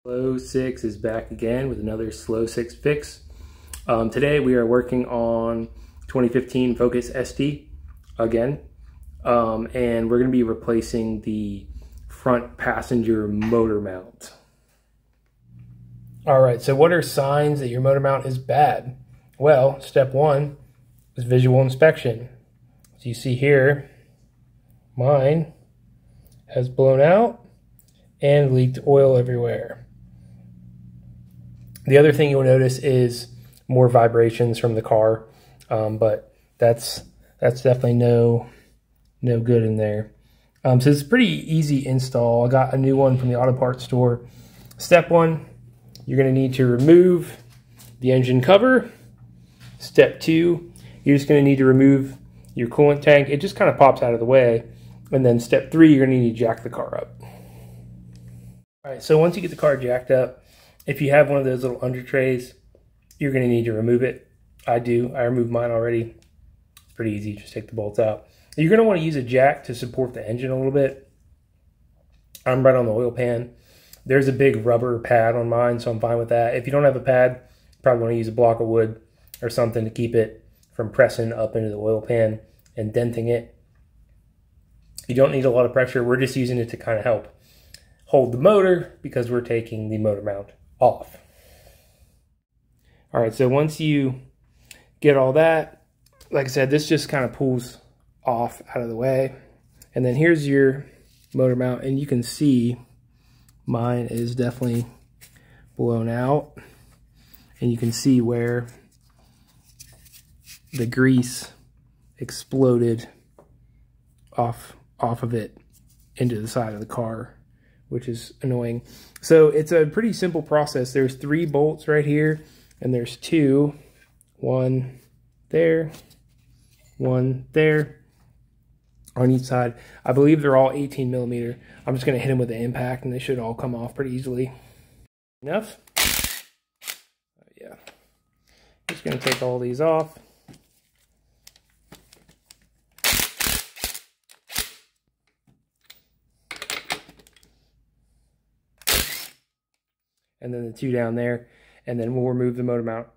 Slow 6 is back again with another Slow 6 fix. Today we are working on 2015 Focus ST again, and we're going to be replacing the front passenger motor mount. Alright, so what are signs that your motor mount is bad? Well, step one is visual inspection. As you see here, mine has blown out and leaked oil everywhere. The other thing you'll notice is more vibrations from the car, but that's definitely no good in there. So it's a pretty easy install. I got a new one from the auto parts store. Step one, you're going to need to remove the engine cover. Step two, you're just going to need to remove your coolant tank. It just kind of pops out of the way. And then step three, you're going to need to jack the car up. All right, so once you get the car jacked up, if you have one of those little under trays, you're going to need to remove it. I do. I removed mine already. It's pretty easy. Just take the bolts out. You're going to want to use a jack to support the engine a little bit. I'm right on the oil pan. There's a big rubber pad on mine, so I'm fine with that. If you don't have a pad, you probably want to use a block of wood or something to keep it from pressing up into the oil pan and denting it. You don't need a lot of pressure. We're just using it to kind of help hold the motor because we're taking the motor mount off. All right, so once you get all that, like I said, this just kind of pulls off out of the way. And then here's your motor mount, and you can see mine is definitely blown out. And you can see where the grease exploded off of it into the side of the car, which is annoying. So it's a pretty simple process. There's 3 bolts right here, and there's 2. One there, one there on each side. I believe they're all 18 millimeter. I'm just gonna hit them with the impact and they should all come off pretty easily. Enough? Yeah. Just gonna take all these off. And then the 2 down there, and then we'll remove the motor mount.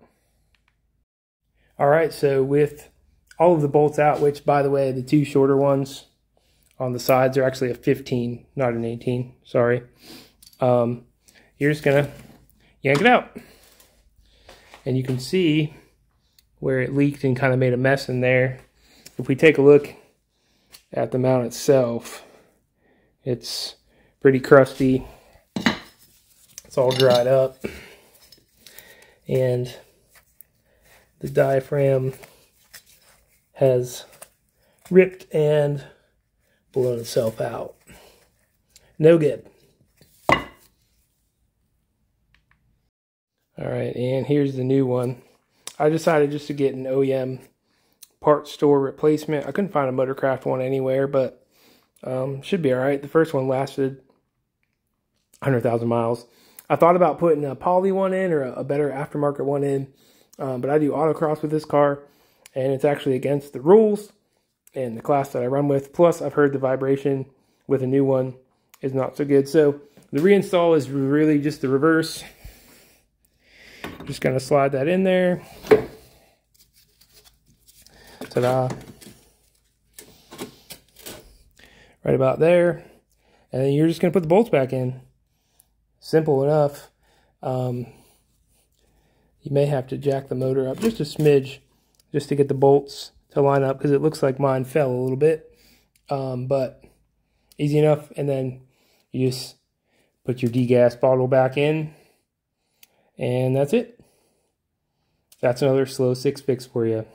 All right, so with all of the bolts out, which by the way, the 2 shorter ones on the sides are actually a 15, not an 18, sorry. You're just gonna yank it out. And you can see where it leaked and kind of made a mess in there. If we take a look at the mount itself, it's pretty crusty. It's all dried up, and the diaphragm has ripped and blown itself out. No good. All right, and here's the new one. I decided just to get an OEM parts store replacement. I couldn't find a Motorcraft one anywhere, but should be all right. The first one lasted 100,000 miles. I thought about putting a poly one in or a better aftermarket one in, but I do autocross with this car, and it's actually against the rules and the class that I run with. Plus, I've heard the vibration with a new one is not so good. So the reinstall is really just the reverse. Just going to slide that in there. Ta-da. Right about there. And then you're just going to put the bolts back in. Simple enough. You may have to jack the motor up just a smidge just to get the bolts to line up, because it looks like mine fell a little bit. But easy enough. And then you just put your degas bottle back in, and that's it. That's another Slow 6 fix for you.